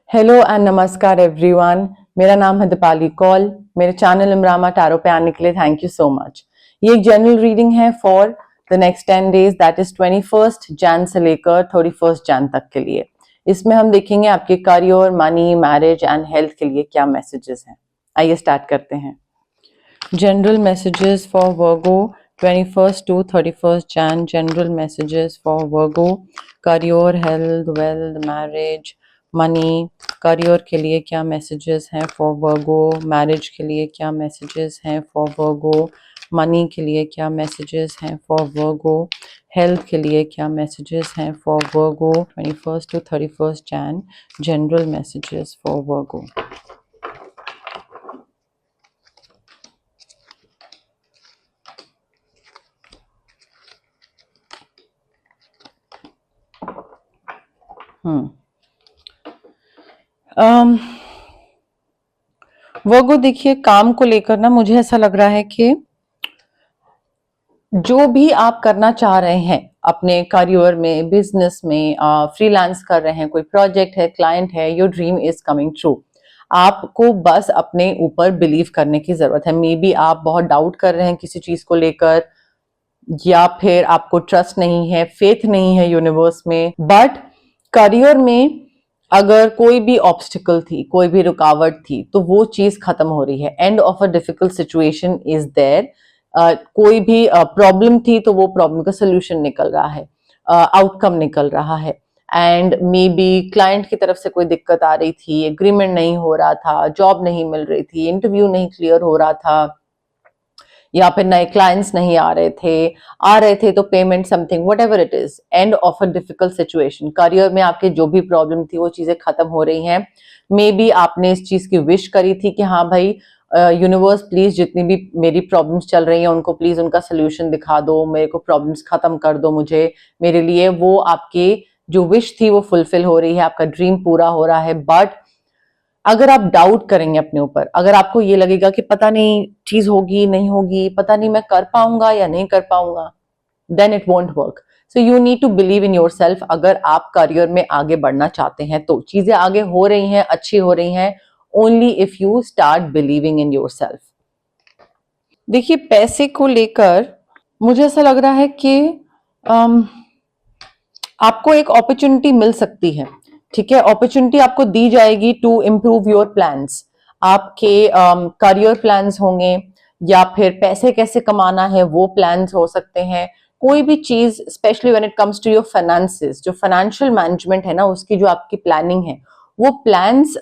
Hello and नमस्कार everyone. मेरा नाम है दीपाली कौल। मेरे चैनल इमरामा टैरो पे आने के लिए थैंक यू सो मच। ये एक जनरल रीडिंग है for the next 10 days, that is 21 Jain से लेकर 31 जैन तक के लिए। इसमें हम देखेंगे आपके career, money, marriage and health के लिए क्या मैसेजेस हैं। आइए स्टार्ट करते हैं। General messages for Virgo 21 to 31 Jan, general messages for Virgo, career, health, wealth, marriage, money. Career के लिए क्या मैसेजेस हैं फॉर वर्गो, मैरिज के लिए क्या मैसेजेस हैं फॉर वर्गो, मनी के लिए क्या मैसेजेस हैं फॉर वर्गो, हेल्थ के लिए क्या मैसेजेस हैं for Virgo 21 to 31 Jan, general messages for Virgo. Virgo देखिए, काम को लेकर ना मुझे ऐसा लग रहा है कि जो भी आप करना चाह रहे हैं अपने करियर में, बिजनेस में, फ्रीलांस कर रहे हैं, कोई प्रोजेक्ट है, क्लाइंट है, your dream is coming true. आपको बस अपने ऊपर बिलीव करने की जरूरत है। मे बी आप बहुत डाउट कर रहे हैं किसी चीज को लेकर, या फिर आपको ट्रस्ट नहीं है, फेथ नहीं है यूनिवर्स में। बट करियर में अगर कोई भी ऑब्स्टिकल थी, कोई भी रुकावट थी, तो वो चीज खत्म हो रही है। And of a difficult situation is there. कोई भी प्रॉब्लम थी तो वो प्रॉब्लम का सोल्यूशन निकल रहा है, आउटकम निकल रहा है। एंड मे बी क्लाइंट की तरफ से कोई दिक्कत आ रही थी, एग्रीमेंट नहीं हो रहा था, जॉब नहीं मिल रही थी, इंटरव्यू नहीं क्लियर हो रहा था, या फिर नए क्लाइंट्स नहीं आ रहे थे तो payment something, what ever it is, and of a difficult situation. Career में आपके जो भी प्रॉब्लम थी वो चीजें खत्म हो रही हैं। मे बी आपने इस चीज की विश करी थी कि हाँ भाई यूनिवर्स प्लीज जितनी भी मेरी प्रॉब्लम्स चल रही हैं उनको प्लीज उनका सोल्यूशन दिखा दो, मेरे को प्रॉब्लम्स खत्म कर दो मुझे, मेरे लिए। वो आपके जो विश थी वो फुलफिल हो रही है, आपका ड्रीम पूरा हो रहा है। बट अगर आप डाउट करेंगे अपने ऊपर, अगर आपको ये लगेगा कि पता नहीं चीज होगी नहीं होगी, पता नहीं मैं कर पाऊंगा या नहीं कर पाऊंगा, then it won't work. So you need to believe in yourself. अगर आप करियर में आगे बढ़ना चाहते हैं तो चीजें आगे हो रही हैं, अच्छी हो रही हैं, only if you start believing in your self. देखिए, पैसे को लेकर मुझे ऐसा लग रहा है कि आपको एक अपॉर्चुनिटी मिल सकती है। ठीक है, अपॉर्चुनिटी आपको दी जाएगी टू इम्प्रूव योर प्लान्स। आपके करियर प्लान्स होंगे, या फिर पैसे कैसे कमाना है वो प्लान्स हो सकते हैं। कोई भी चीज, specially when it comes to your finances, जो फाइनेंशियल मैनेजमेंट है ना, उसकी जो आपकी प्लानिंग है, वो प्लान्स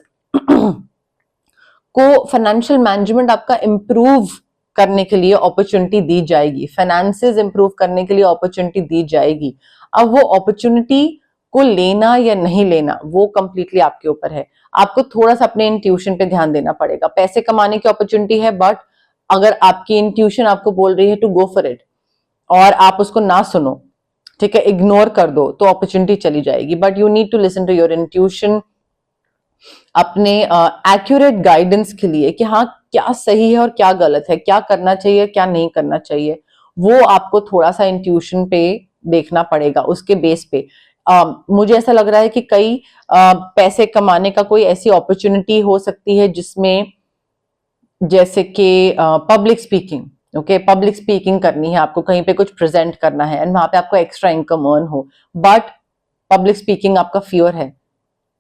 को फाइनेंशियल मैनेजमेंट आपका इम्प्रूव करने के लिए अपॉर्चुनिटी दी जाएगी, फाइनेंसेस इंप्रूव करने के लिए अपॉर्चुनिटी दी जाएगी। अब वो अपॉर्चुनिटी को लेना या नहीं लेना वो कंप्लीटली आपके ऊपर है। आपको थोड़ा सा अपने इंट्यूशन पे ध्यान देना पड़ेगा। पैसे कमाने की अपॉर्चुनिटी है, बट अगर आपकी इंट्यूशन आपको बोल रही है टू गो फॉर इट और आप उसको ना सुनो, ठीक है, इग्नोर कर दो, तो अपॉर्चुनिटी चली जाएगी। But you need to listen to your intuition अपने एक्यूरेट गाइडेंस के लिए कि हाँ क्या सही है और क्या गलत है, क्या करना चाहिए क्या नहीं करना चाहिए। वो आपको थोड़ा सा इंट्यूशन पे देखना पड़ेगा, उसके बेस पे। मुझे ऐसा लग रहा है कि कई पैसे कमाने का कोई ऐसी अपॉर्चुनिटी हो सकती है जिसमें, जैसे कि public speaking. Okay, public speaking करनी है आपको, कहीं पे कुछ प्रेजेंट करना है एंड वहां पे आपको एक्स्ट्रा इनकम अर्न हो। बट पब्लिक स्पीकिंग आपका फियर है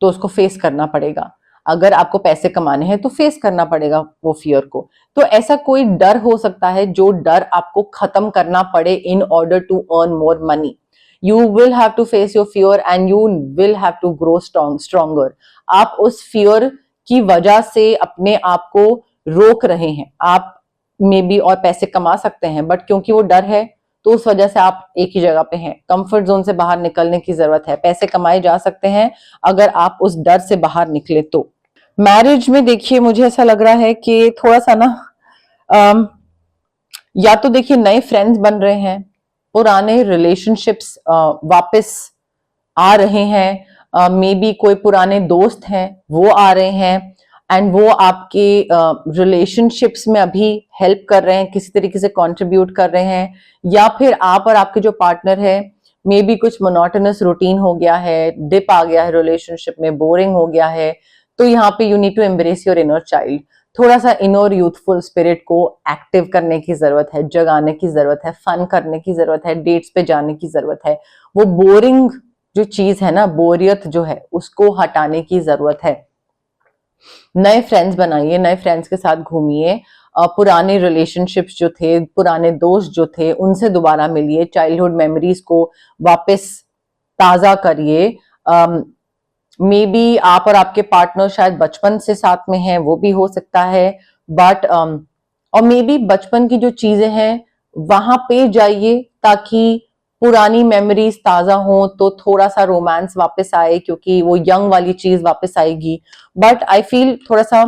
तो उसको फेस करना पड़ेगा। अगर आपको पैसे कमाने हैं तो फेस करना पड़ेगा वो फियर को। तो ऐसा कोई डर हो सकता है जो डर आपको खत्म करना पड़े in order to earn more money. You will have to face your fear and you will have to grow stronger. आप उस फियर की वजह से अपने आप को रोक रहे हैं। आप मे बी और पैसे कमा सकते हैं, बट क्योंकि वो डर है तो उस वजह से आप एक ही जगह पे हैं। कंफर्ट जोन से बाहर निकलने की जरूरत है। पैसे कमाए जा सकते हैं अगर आप उस डर से बाहर निकले तो। मैरिज में देखिए, मुझे ऐसा लग रहा है कि थोड़ा सा ना, या तो देखिए नए फ्रेंड्स बन रहे हैं, पुराने रिलेशनशिप्स वापस आ रहे हैं, मे बी कोई पुराने दोस्त हैं वो आ रहे हैं एंड वो आपके रिलेशनशिप्स में अभी हेल्प कर रहे हैं, किसी तरीके से कंट्रीब्यूट कर रहे हैं। या फिर आप और आपके जो पार्टनर है मे बी कुछ मोनोटोनस रूटीन हो गया है, डिप आ गया है रिलेशनशिप में, बोरिंग हो गया है, तो यहाँ पे you need to embrace your inner child. थोड़ा सा इनर यूथफुल स्पिरिट को एक्टिव करने की जरूरत है, जगाने की जरूरत है, फन करने की जरूरत है, डेट्स पे जाने की जरूरत है। वो बोरिंग जो चीज है ना, बोरियत जो है, उसको हटाने की जरूरत है। नए फ्रेंड्स बनाइए, नए फ्रेंड्स के साथ घूमिए, पुराने रिलेशनशिप्स जो थे, पुराने दोस्त जो थे, उनसे दोबारा मिलिए, चाइल्डहुड मेमोरीज को वापस ताजा करिए। मे बी आप और आपके पार्टनर शायद बचपन से साथ में हैं, वो भी हो सकता है, बट और मे बी बचपन की जो चीजें हैं वहां पे जाइए ताकि पुरानी मेमोरीज ताजा हो, तो थोड़ा सा रोमांस वापस आए, क्योंकि वो यंग वाली चीज वापस आएगी। बट आई फील थोड़ा सा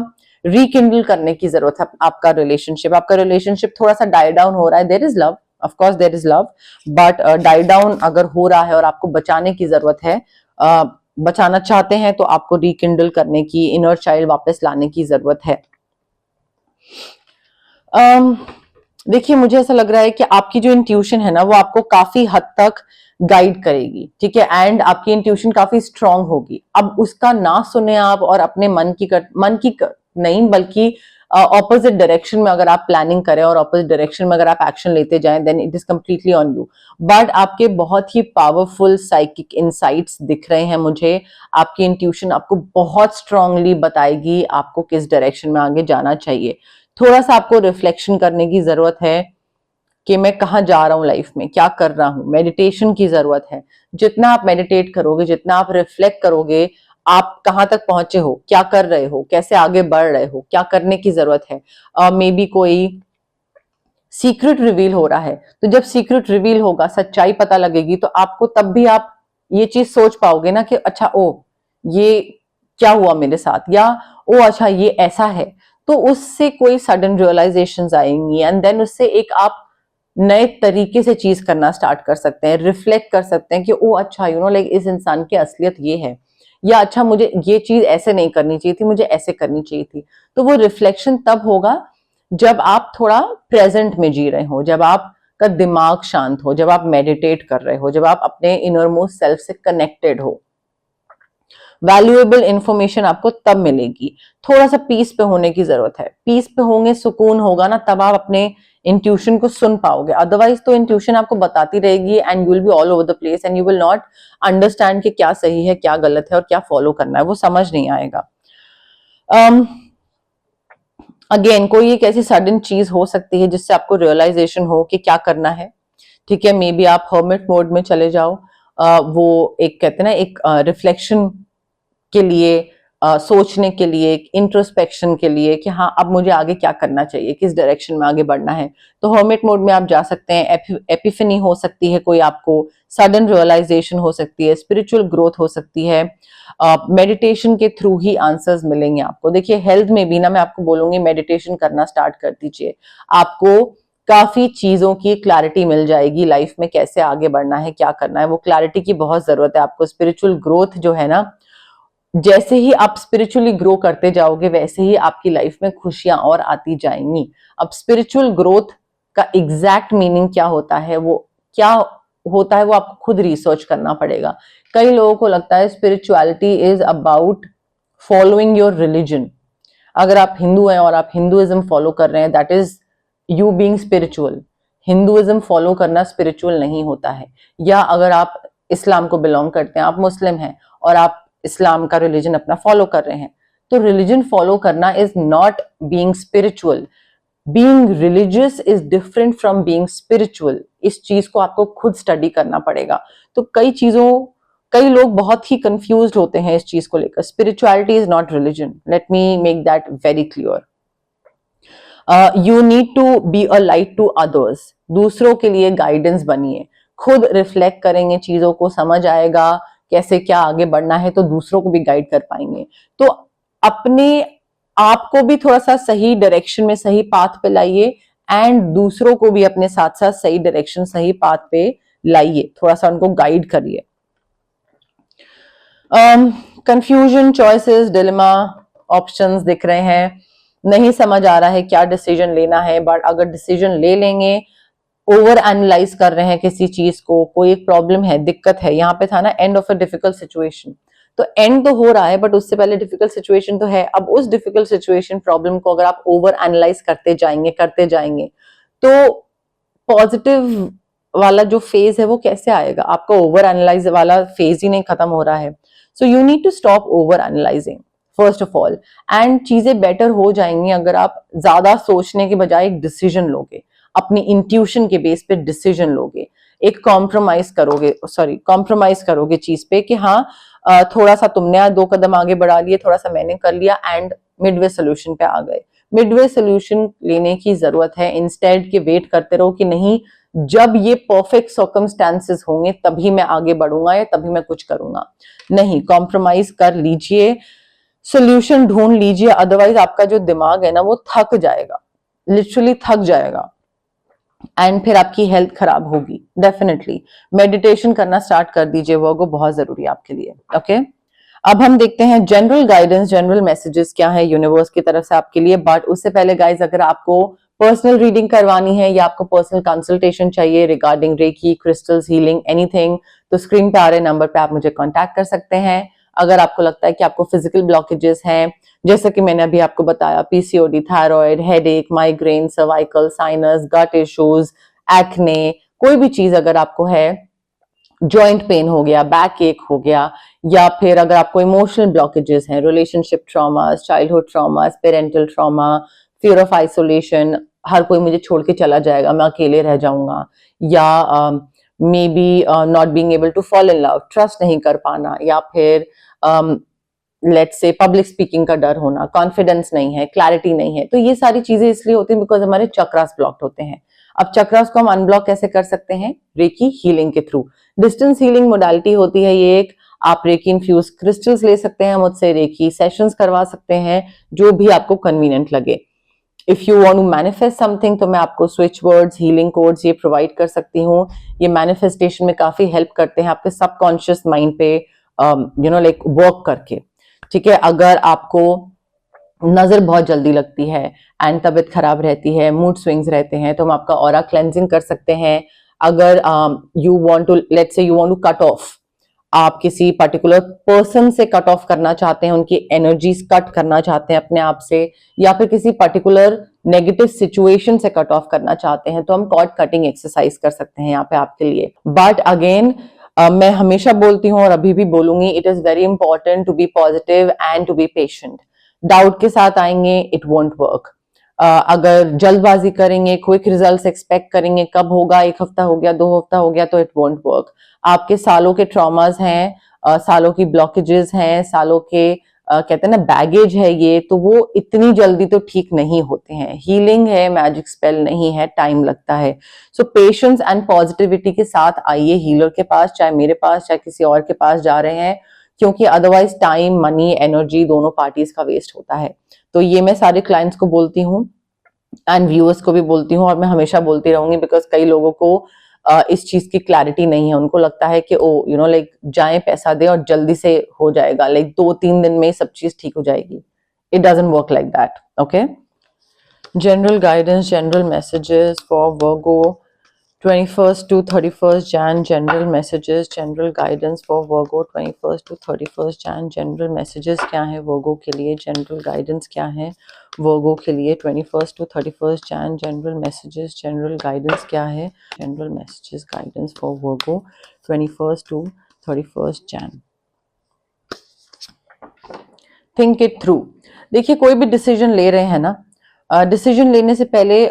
रिकिंडल करने की जरूरत है आपका रिलेशनशिप थोड़ा सा डाई डाउन हो रहा है। There is love, of course there is love, but die down अगर हो रहा है और आपको बचाने की जरूरत है, बचाना चाहते हैं, तो आपको रिकिंडल करने की, इनर चाइल्ड वापस लाने की जरूरत है। देखिए, मुझे ऐसा लग रहा है कि आपकी जो इंट्यूशन है ना, वो आपको काफी हद तक गाइड करेगी, ठीक है, एंड आपकी इंट्यूशन काफी स्ट्रांग होगी। अब उसका ना सुने आप और अपने नहीं, बल्कि ऑपोजिट डायरेक्शन में अगर आप प्लानिंग करें और ऑपोजिट डायरेक्शन में अगर आप एक्शन लेते जाएं, then it is completely on you. But आपके बहुत ही पावरफुल साइकिक इनसाइट्स दिख रहे हैं मुझे। आपकी इंट्यूशन आपको बहुत स्ट्रांगली बताएगी आपको किस डायरेक्शन में आगे जाना चाहिए। थोड़ा सा आपको रिफ्लेक्शन करने की जरूरत है कि मैं कहाँ जा रहा हूँ लाइफ में, क्या कर रहा हूँ। मेडिटेशन की जरूरत है। जितना आप मेडिटेट करोगे, जितना आप रिफ्लेक्ट करोगे, आप कहाँ तक पहुंचे हो, क्या कर रहे हो, कैसे आगे बढ़ रहे हो, क्या करने की जरूरत है। मे बी कोई सीक्रेट रिवील हो रहा है, तो जब सीक्रेट रिवील होगा, सच्चाई पता लगेगी, तो आपको तब भी आप ये चीज सोच पाओगे ना कि अच्छा, ओ ये क्या हुआ मेरे साथ, या ओ अच्छा ये ऐसा है। तो उससे कोई सडन रियलाइजेशंस आएंगी, एंड देन उससे एक आप नए तरीके से चीज करना स्टार्ट कर सकते हैं, रिफ्लेक्ट कर सकते हैं कि ओ अच्छा, लाइक इस इंसान की असलियत ये है, या अच्छा मुझे ये चीज ऐसे नहीं करनी चाहिए थी, मुझे ऐसे करनी चाहिए थी। तो वो रिफ्लेक्शन तब होगा जब आप थोड़ा प्रेजेंट में जी रहे हो, जब आपका दिमाग शांत हो, जब आप मेडिटेट कर रहे हो, जब आप अपने इनर मोस्ट सेल्फ से कनेक्टेड हो। वैल्यूएबल इंफॉर्मेशन आपको तब मिलेगी। थोड़ा सा पीस पे होने की जरूरत है। पीस पे होंगे, सुकून होगा ना, तब आप अपने इंट्यूशन को सुन पाओगे। अदरवाइज तो इंट्यूशन आपको बताती रहेगी and you will be all over the place and you will not understand कि क्या सही है, क्या गलत है और क्या फॉलो करना है, वो समझ नहीं आएगा। अगेन कोई एक ऐसी सडन चीज हो सकती है जिससे आपको रियलाइजेशन हो कि क्या करना है, ठीक है। मे बी आप हर्मिट मोड में चले जाओ। वो एक कहते हैं ना, एक रिफ्लेक्शन के लिए, सोचने के लिए, इंट्रोस्पेक्शन के लिए कि हाँ अब मुझे आगे क्या करना चाहिए, किस डायरेक्शन में आगे बढ़ना है। तो हर्मिट मोड में आप जा सकते हैं। एपिफनी हो सकती है कोई, आपको सडन रियलाइजेशन हो सकती है, स्पिरिचुअल ग्रोथ हो सकती है। मेडिटेशन के थ्रू ही आंसर्स मिलेंगे आपको। देखिए, हेल्थ में भी ना मैं आपको बोलूंगी मेडिटेशन करना स्टार्ट कर दीजिए। आपको काफी चीजों की क्लैरिटी मिल जाएगी लाइफ में, कैसे आगे बढ़ना है, क्या करना है। वो क्लैरिटी की बहुत जरूरत है आपको। स्पिरिचुअल ग्रोथ जो है ना, जैसे ही आप स्पिरिचुअली ग्रो करते जाओगे, वैसे ही आपकी लाइफ में खुशियां और आती जाएंगी। अब स्पिरिचुअल ग्रोथ का एग्जैक्ट मीनिंग क्या होता है, वो क्या होता है, वो आपको खुद रिसर्च करना पड़ेगा। कई लोगों को लगता है spirituality is about following your religion. अगर आप हिंदू हैं और आप हिंदुइज्म फॉलो कर रहे हैं, that is you being spiritual. Hinduism follow करना स्पिरिचुअल नहीं होता है। या अगर आप इस्लाम को बिलोंग करते हैं, आप मुस्लिम हैं और आप इस्लाम का रिलीजन अपना फॉलो कर रहे हैं, तो रिलीजन फॉलो करना is not being spiritual. Being religious is different from being spiritual. इस चीज को आपको खुद स्टडी करना पड़ेगा। तो कई लोग बहुत ही कंफ्यूज्ड होते हैं इस चीज को लेकर। Spirituality is not religion, let me make that very clear. You need to be a light to others. दूसरों के लिए गाइडेंस बनिए। खुद रिफ्लेक्ट करेंगे, चीजों को समझ आएगा कैसे क्या आगे बढ़ना है, तो दूसरों को भी गाइड कर पाएंगे। तो अपने आप को भी थोड़ा सा सही डायरेक्शन में, सही पाथ पे लाइए, एंड दूसरों को भी अपने साथ साथ सही डायरेक्शन, सही पाथ पे लाइए। थोड़ा सा उनको गाइड करिए। कंफ्यूजन, चॉइसेस, डिलेमा, ऑप्शंस दिख रहे हैं। नहीं समझ आ रहा है क्या डिसीजन लेना है, बट अगर डिसीजन ले लेंगे ओवर एनालाइज कर रहे हैं किसी चीज को, कोई एक प्रॉब्लम है, दिक्कत है, यहाँ पे था ना and of a difficult situation, तो एंड तो हो रहा है बट उससे पहले डिफिकल्ट सिचुएशन तो है। अब उस डिफिकल्ट सिचुएशन प्रॉब्लम को अगर आप ओवर एनालाइज करते जाएंगे तो पॉजिटिव वाला जो फेज है वो कैसे आएगा? आपका ओवर एनालाइज वाला फेज ही नहीं खत्म हो रहा है। So you need to stop over analysing first of all, and चीजें बेटर हो जाएंगी अगर आप ज्यादा सोचने के बजाय एक डिसीजन लोगे, अपनी इंट्यूशन के बेस पे डिसीजन लोगे, एक कॉम्प्रोमाइज करोगे चीज पे कि हाँ थोड़ा सा तुमने 2 कदम आगे बढ़ा लिए, थोड़ा सा मैंने कर लिया, एंड मिडवे सोल्यूशन पे आ गए। मिडवे सोल्यूशन लेने की जरूरत है, इंस्टेड के वेट करते रहो कि नहीं जब ये परफेक्ट सर्कमस्टेंसेस होंगे तभी मैं आगे बढ़ूंगा या तभी मैं कुछ करूंगा। नहीं, कॉम्प्रोमाइज कर लीजिए, सोल्यूशन ढूंढ लीजिए, अदरवाइज आपका जो दिमाग है ना वो थक जाएगा, लिटरली थक जाएगा, एंड फिर आपकी हेल्थ खराब होगी। डेफिनेटली मेडिटेशन करना स्टार्ट कर दीजिए, वो बहुत जरूरी है आपके लिए। ओके अब हम देखते हैं जनरल गाइडेंस, जनरल मैसेजेस क्या है यूनिवर्स की तरफ से आपके लिए। बट उससे पहले गाइज, अगर आपको पर्सनल रीडिंग करवानी है या आपको पर्सनल कंसल्टेशन चाहिए regarding reiki, crystals, healing, anything, तो स्क्रीन पे आ रहे नंबर पे आप मुझे कांटेक्ट कर सकते हैं। अगर आपको लगता है कि आपको फिजिकल ब्लॉकेजेस हैं, जैसे कि मैंने अभी आपको बताया, PCOD, thyroid, headache, migraine, cervical, sinus, gut issues, acne, कोई भी चीज अगर आपको है, जॉइंट पेन हो गया, बैक एक हो गया, या फिर अगर आपको इमोशनल ब्लॉकेजेस हैं, relationship traumas, childhood traumas, parental trauma, fear of isolation, हर कोई मुझे छोड़ के चला जाएगा, मैं अकेले रह जाऊंगा, या maybe not being able to fall in love, trust नहीं कर पाना, या फिर लेट्स से पब्लिक स्पीकिंग का डर होना, कॉन्फिडेंस नहीं है, क्लैरिटी नहीं है, तो ये सारी चीजें इसलिए होती हैं बिकॉज हमारे चक्रास ब्लॉक्ड होते हैं। अब चक्रास को हम अनब्लॉक कैसे कर सकते हैं? रेकी हीलिंग के थ्रू। डिस्टेंस हीलिंग मोडालिटी होती है ये एक, आप रेकी इन्फ्यूज क्रिस्टल्स ले सकते हैं मुझसे, रेकी सेशंस करवा सकते हैं, जो भी आपको कन्वीनियंट लगे। If you want to manifest something तो मैं आपको स्विच वर्ड्स, हीलिंग कोड्स ये प्रोवाइड कर सकती हूँ। ये मैनिफेस्टेशन में काफी हेल्प करते हैं आपके सबकॉन्शियस माइंड पे लाइक वर्क करके। ठीक है, अगर आपको नजर बहुत जल्दी लगती है एंड तबीयत खराब रहती है, मूड स्विंग्स रहते हैं, तो हम आपका ऑरा क्लेंजिंग कर सकते हैं। अगर you want to, let's say you want to cut off, आप किसी पर्टिकुलर पर्सन से कट ऑफ करना चाहते हैं, उनकी एनर्जीज कट करना चाहते हैं अपने आप से, या फिर किसी पर्टिकुलर नेगेटिव सिचुएशन से कट ऑफ करना चाहते हैं, तो हम कॉर्ड कटिंग एक्सरसाइज कर सकते हैं यहाँ पे आपके लिए। बट अगेन मैं हमेशा बोलती हूँ और अभी भी बोलूंगी, it is very important to be positive and to be patient. Doubt के साथ आएंगे, इट वोंट वर्क। अगर जल्दबाजी करेंगे, क्विक रिजल्ट्स एक्सपेक्ट करेंगे, कब होगा, 1 हफ्ता हो गया, 2 हफ्ता हो गया, तो इट वोंट वर्क। आपके सालों के ट्रॉमास हैं, सालों की ब्लॉकेजेस हैं, सालों के कहते हैं ना बैगेज है ये, तो वो इतनी जल्दी तो ठीक नहीं होते हैं। हीलिंग है, मैजिक स्पेल नहीं है, टाइम लगता है। सो पेशेंस एंड पॉजिटिविटी के साथ आइए हीलर के पास, चाहे मेरे पास चाहे किसी और के पास जा रहे हैं, क्योंकि अदरवाइज टाइम, मनी, एनर्जी दोनों पार्टीज का वेस्ट होता है। तो ये मैं सारे क्लाइंट्स को बोलती हूँ एंड व्यूअर्स को भी बोलती हूँ, और मैं हमेशा बोलती रहूंगी, बिकॉज कई लोगों को इस चीज की क्लैरिटी नहीं है। उनको लगता है कि ओ लाइक जाए पैसा दे और जल्दी से हो जाएगा, लाइक 2-3 दिन में सब चीज ठीक हो जाएगी। It doesn't work like that. Okay, general guidance, general messages for Virgo 21st to 31st Jan, general messages, general guidance for Virgo 21st to 31st Jan, general messages क्या है Virgo के लिए, general guidance क्या है Virgo के लिए 21st to 31st Jan, general messages, general guidance क्या है, general messages, guidance for Virgo 21st to 31st Jan. Think it through. देखिए, कोई भी डिसीजन ले रहे हैं ना, डिसीजन लेने से पहले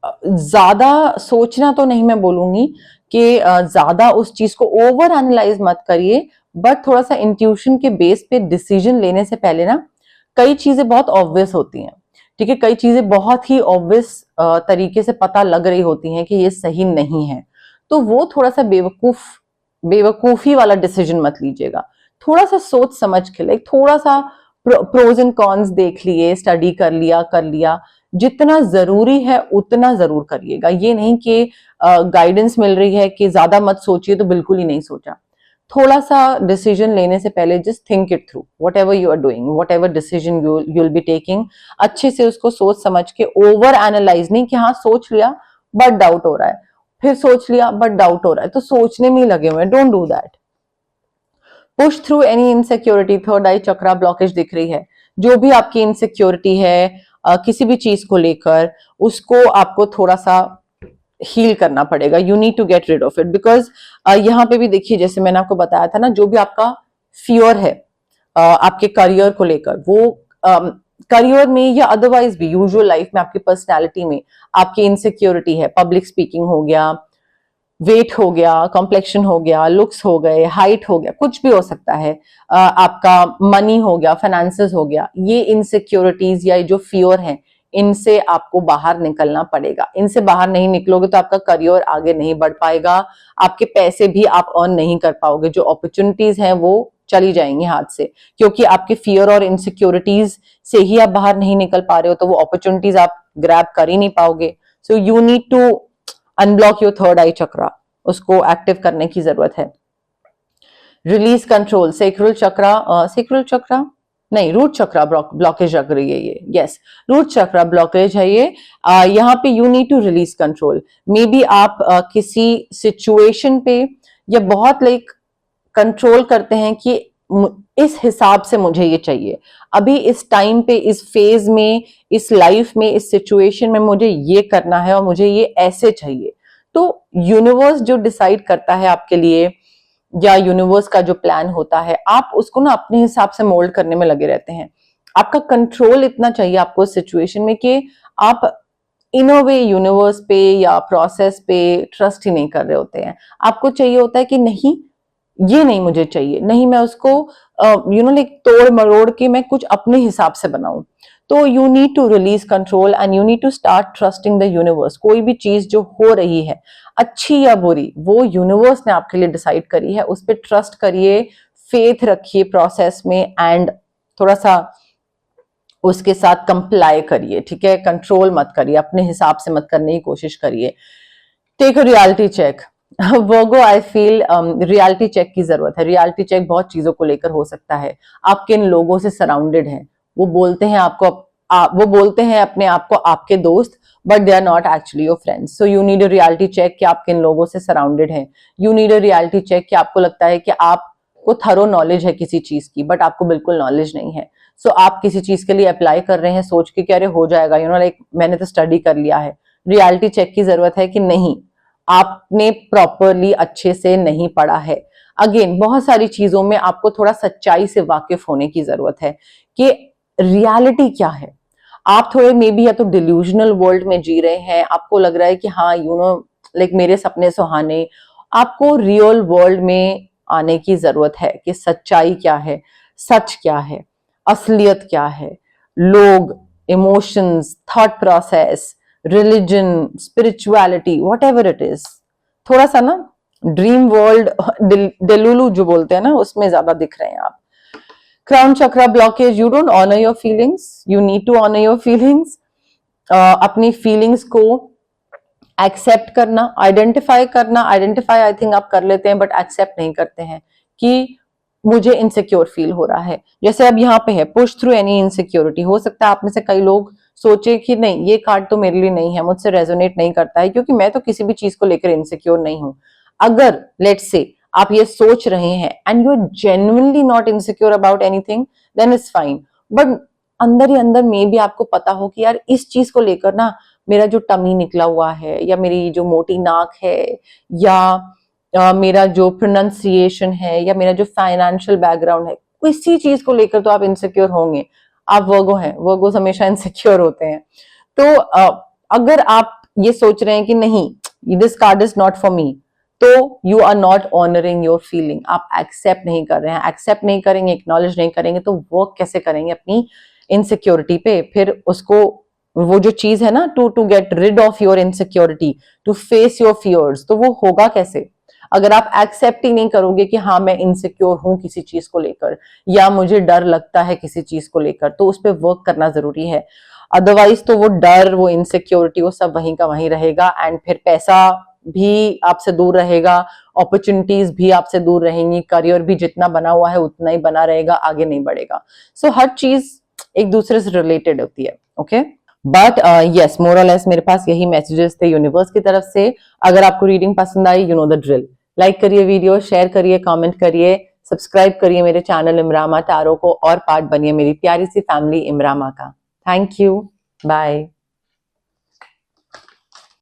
ज्यादा सोचना तो नहीं मैं बोलूंगी कि ज्यादा उस चीज को ओवर एनालाइज मत करिए, बट थोड़ा सा इंट्यूशन के बेस पे डिसीजन लेने से पहले ना कई चीजें बहुत ऑब्वियस होती हैं। ठीक है, कई चीजें बहुत ही ऑब्वियस तरीके से पता लग रही होती हैं कि ये सही नहीं है, तो वो थोड़ा सा बेवकूफी वाला डिसीजन मत लीजिएगा। थोड़ा सा सोच समझ के, लाइक थोड़ा सा प्रोज एंड कॉन्स देख लिए, स्टडी कर लिया, जितना जरूरी है उतना जरूर करिएगा। ये नहीं कि गाइडेंस मिल रही है कि ज्यादा मत सोचिए तो बिल्कुल ही नहीं सोचा। थोड़ा सा डिसीजन लेने से पहले just think it through, whatever you are doing, whatever decision you will be taking, अच्छे से उसको सोच समझ के, ओवर एनालाइज नहीं कि हाँ सोच लिया बट डाउट हो रहा है, फिर सोच लिया बट डाउट हो रहा है, तो सोचने में ही लगे हुए हैं। Don't do that. Push through any insecurity, third eye chakra blockage दिख रही है। जो भी आपकी इनसिक्योरिटी है किसी भी चीज को लेकर, उसको आपको थोड़ा सा हील करना पड़ेगा। You need to get rid of it, because यहाँ पे भी देखिए, जैसे मैंने आपको बताया था ना, जो भी आपका फियर है आपके करियर को लेकर, वो करियर में या अदरवाइज भी यूजुअल लाइफ में आपकी पर्सनैलिटी में आपकी इनसिक्योरिटी है, पब्लिक स्पीकिंग हो गया, वेट हो गया, कॉम्प्लेक्शन हो गया, लुक्स हो गए, हाइट हो गया, कुछ भी हो सकता है, आपका मनी हो गया, फाइनेंसेस हो गया, ये इनसिक्योरिटीज या जो फियर है, इनसे आपको बाहर निकलना पड़ेगा। इनसे बाहर नहीं निकलोगे तो आपका करियर आगे नहीं बढ़ पाएगा, आपके पैसे भी आप अर्न नहीं कर पाओगे, जो अपॉर्चुनिटीज हैं वो चली जाएंगी हाथ से, क्योंकि आपके फियर और इनसिक्योरिटीज से ही आप बाहर नहीं निकल पा रहे हो, तो वो अपॉर्चुनिटीज आप ग्रैब कर ही नहीं पाओगे। So you need to unblock your third eye chakra, उसको एक्टिव करने की जरूरत है। Release control, sacral chakra, sacral chakra नहीं, रूट चक्रा ब्लॉकेज लग रही है ये, यस रूट चक्रा ब्लॉकेज है ये। यहाँ पे you need to release control. Maybe आप किसी सिचुएशन पे या बहुत लाइक कंट्रोल करते हैं कि इस हिसाब से मुझे ये चाहिए, अभी इस टाइम पे, इस फेज में, इस लाइफ में, इस सिचुएशन में मुझे ये करना है और मुझे ये ऐसे चाहिए। तो यूनिवर्स जो डिसाइड करता है आपके लिए, या यूनिवर्स का जो प्लान होता है, आप उसको ना अपने हिसाब से मोल्ड करने में लगे रहते हैं। आपका कंट्रोल इतना चाहिए आपको इस सिचुएशन में कि आप इन अ वे यूनिवर्स पे या प्रोसेस पे ट्रस्ट ही नहीं कर रहे होते हैं। आपको चाहिए होता है कि नहीं, ये नहीं मुझे चाहिए, नहीं मैं उसको लाइक तोड़ मरोड़ के मैं कुछ अपने हिसाब से बनाऊं। तो you need to release control and you need to start trusting the universe. कोई भी चीज जो हो रही है, अच्छी या बुरी, वो यूनिवर्स ने आपके लिए डिसाइड करी है, उस पर ट्रस्ट करिए, फेथ रखिए प्रोसेस में, एंड थोड़ा सा उसके साथ कंप्लाई करिए, ठीक है। कंट्रोल मत करिए, अपने हिसाब से मत करने की कोशिश करिए। Take a reality check. Virgo, I feel reality check की जरूरत है। रियलिटी चेक बहुत चीजों को लेकर हो सकता है। आप किन लोगों से सराउंडेड हैं, वो बोलते हैं आपको, वो बोलते हैं अपने आप को आपके दोस्त, but they are not actually your friends. So you need a reality check कि आप किन लोगों से सराउंडेड हैं। You need a reality check कि आपको लगता है कि आपको थरो नॉलेज है किसी चीज की, बट आपको बिल्कुल नॉलेज नहीं है। सो आप किसी चीज के लिए अप्लाई कर रहे हैं सोच के कि अरे हो जाएगा, लाइक मैंने तो स्टडी कर लिया है। रियलिटी चेक की जरूरत है कि नहीं, आपने प्रॉपरली अच्छे से नहीं पढ़ा है। अगेन, बहुत सारी चीजों में आपको थोड़ा सच्चाई से वाकिफ होने की जरूरत है कि रियलिटी क्या है। आप थोड़े मे बी या तो डिल्यूजनल वर्ल्ड में जी रहे हैं, आपको लग रहा है कि हाँ लाइक मेरे सपने सुहाने। आपको रियल वर्ल्ड में आने की जरूरत है कि सच्चाई क्या है, सच क्या है, असलियत क्या है, लोग, emotions, thought process, religion, spirituality, what ever it is. थोड़ा सा ना ड्रीम वर्ल्ड, डेलुलू जो बोलते हैं ना, उसमें ज्यादा दिख रहे हैं आप। Crown chakra blockage, you don't honour your feelings, you need to honour your feelings. अपनी फीलिंग्स को एक्सेप्ट करना, आइडेंटिफाई आई थिंक आप कर लेते हैं, बट एक्सेप्ट नहीं करते हैं कि मुझे इनसिक्योर फील हो रहा है। जैसे अब यहाँ पे है पुश थ्रू एनी इनसिक्योरिटी। हो सकता है आप में से कई लोग सोचे कि नहीं, ये कार्ड तो मेरे लिए नहीं है, मुझसे रेजोनेट नहीं करता है, क्योंकि मैं तो किसी भी चीज को लेकर इनसिक्योर नहीं हूं। अगर लेट्स से आप ये सोच रहे हैं and you are genuinely not insecure about anything, then it's fine. But अंदर ही अंदर मे भी आपको पता हो कि यार इस चीज को लेकर ना मेरा जो टमी निकला हुआ है, या मेरी जो मोटी नाक है, या मेरा जो प्रोनाउंसिएशन है, या मेरा जो फाइनेंशियल बैकग्राउंड है, किसी चीज को लेकर तो आप इनसिक्योर होंगे। आप वर्गो हैं, वर्गोस हमेशा इनसिक्योर होते हैं। तो अगर आप ये सोच रहे हैं कि नहीं, this card is not for me, तो you are not honouring your feeling. आप एक्सेप्ट नहीं कर रहे हैं। एक्सेप्ट नहीं करेंगे, एक्नॉलेज नहीं करेंगे, तो वर्क कैसे करेंगे अपनी इनसिक्योरिटी पे? फिर उसको, वो जो चीज है ना, to get rid of your insecurity, to face your fears, तो वो होगा कैसे? अगर आप एक्सेप्ट ही नहीं करोगे कि हाँ मैं इनसिक्योर हूं किसी चीज को लेकर, या मुझे डर लगता है किसी चीज को लेकर, तो उस पर वर्क करना जरूरी है। अदरवाइज तो वो डर, वो इनसिक्योरिटी, वो सब वहीं का वहीं रहेगा, एंड फिर पैसा भी आपसे दूर रहेगा, अपॉर्चुनिटीज भी आपसे दूर रहेंगी, करियर भी जितना बना हुआ है उतना ही बना रहेगा, आगे नहीं बढ़ेगा। सो हर चीज एक दूसरे से रिलेटेड होती है। ओके, बट यस, मोर और लेस मेरे पास यही मैसेजेस थे यूनिवर्स की तरफ से। अगर आपको रीडिंग पसंद आई, you know the drill, like करिए वीडियो, शेयर करिए, कमेंट करिए, सब्सक्राइब करिए मेरे चैनल इमरामा टैरो को और पार्ट बनिए मेरी प्यारी सी फैमिली इमरामा का। Thank you, bye.